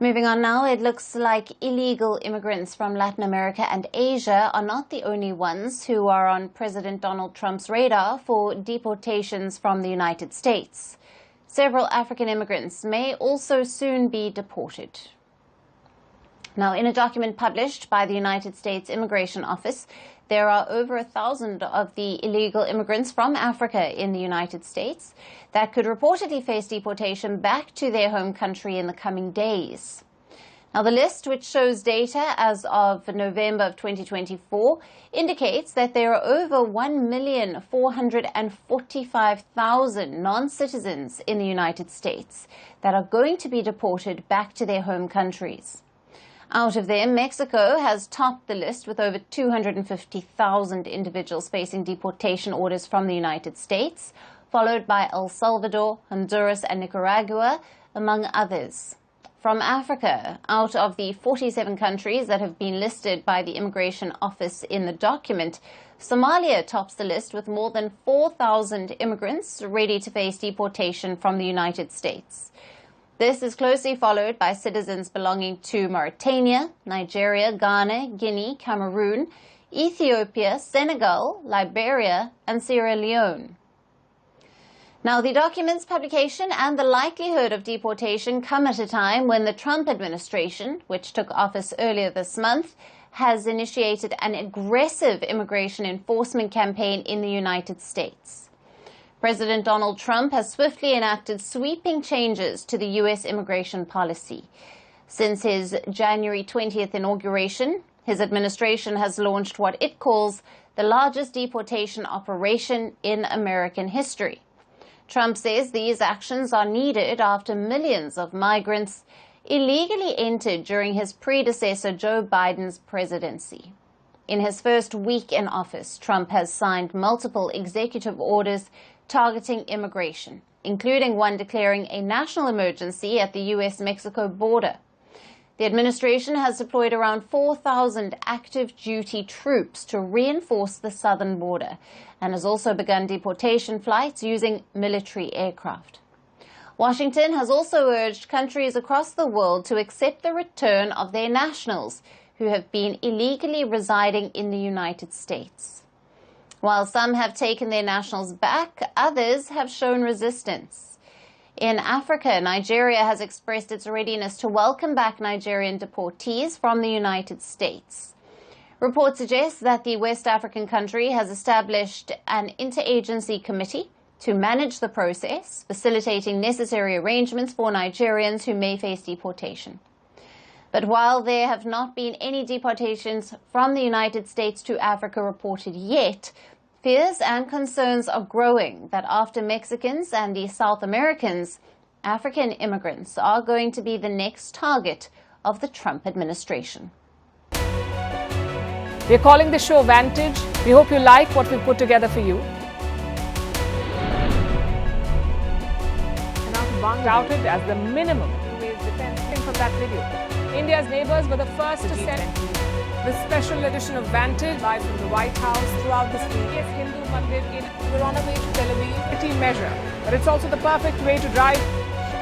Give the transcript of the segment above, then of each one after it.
Moving on now, it looks like illegal immigrants from Latin America and Asia are not the only ones who are on President Donald Trump's radar for deportations from the United States. Several African immigrants may also soon be deported. Now, in a document published by the United States Immigration Office, there are over 1,000 of the illegal immigrants from Africa in the United States that could reportedly face deportation back to their home country in the coming days. Now, the list, which shows data as of November of 2024, indicates that there are over 1,445,000 non-citizens in the United States that are going to be deported back to their home countries. Out of them, Mexico has topped the list with over 250,000 individuals facing deportation orders from the United States, followed by El Salvador, Honduras, and Nicaragua, among others. From Africa, out of the 47 countries that have been listed by the Immigration Office in the document, Somalia tops the list with more than 4,000 immigrants ready to face deportation from the United States. This is closely followed by citizens belonging to Mauritania, Nigeria, Ghana, Guinea, Cameroon, Ethiopia, Senegal, Liberia, and Sierra Leone. Now, the document's publication and the likelihood of deportation come at a time when the Trump administration, which took office earlier this month, has initiated an aggressive immigration enforcement campaign in the United States. President Donald Trump has swiftly enacted sweeping changes to the U.S. immigration policy. Since his January 20th inauguration, his administration has launched what it calls the largest deportation operation in American history. Trump says these actions are needed after millions of migrants illegally entered during his predecessor Joe Biden's presidency. In his first week in office, Trump has signed multiple executive orders targeting immigration, including one declaring a national emergency at the U.S.-Mexico border. The administration has deployed around 4,000 active duty troops to reinforce the southern border and has also begun deportation flights using military aircraft. Washington has also urged countries across the world to accept the return of their nationals who have been illegally residing in the United States. While some have taken their nationals back, others have shown resistance. In Africa, Nigeria has expressed its readiness to welcome back Nigerian deportees from the United States. Reports suggest that the West African country has established an interagency committee to manage the process, facilitating necessary arrangements for Nigerians who may face deportation. But while there have not been any deportations from the United States to Africa reported yet, fears and concerns are growing that after Mexicans and the South Americans, African immigrants are going to be the next target of the Trump administration. We're calling the show Vantage. We hope you like what we put together for you. Touted as the minimum two-way defense from that video. India's neighbors were the first to send the special edition of Vantage live from the White House throughout the week. Hindu Mandir we're on our way to Tel Aviv. Measure, but it's also the perfect way to drive.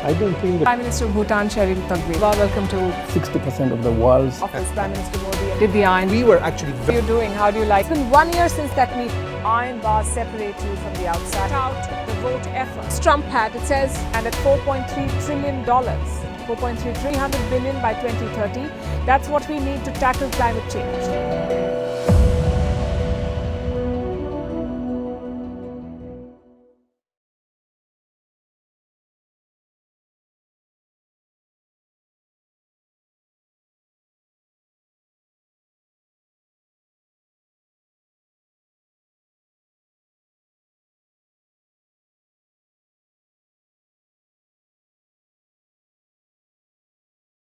I don't think that Prime Minister of Bhutan, Sherin Tagwe. Welcome to 60% of the world's office. Prime Minister Modi did the iron. We were actually How are you doing? How do you like? It's been 1 year since that meeting. Iron bars separate you from the outside. Out the vote efforts. Trump had, it says, and at $4.3 trillion. 300 billion by 2030. That's what we need to tackle climate change.